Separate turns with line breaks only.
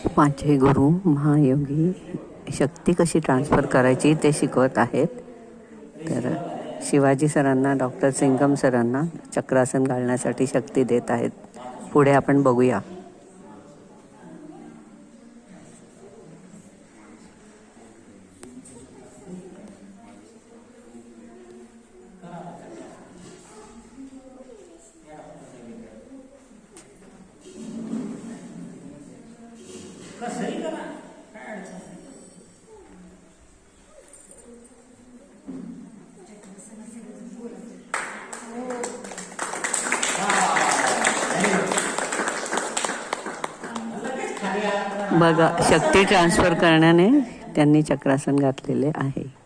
माझे गुरु महायोगी शक्ती कशी ट्रान्सफर करायची ते शिकवत आहेत. तर शिवाजी सरांना, डॉक्टर सिंगम सरांना चक्रासन घालण्यासाठी शक्ती देत आहेत. पुढे आपण बघूया. बघा, शक्ती ट्रान्सफर करण्याने त्यांनी चक्रासन घातलेले आहे.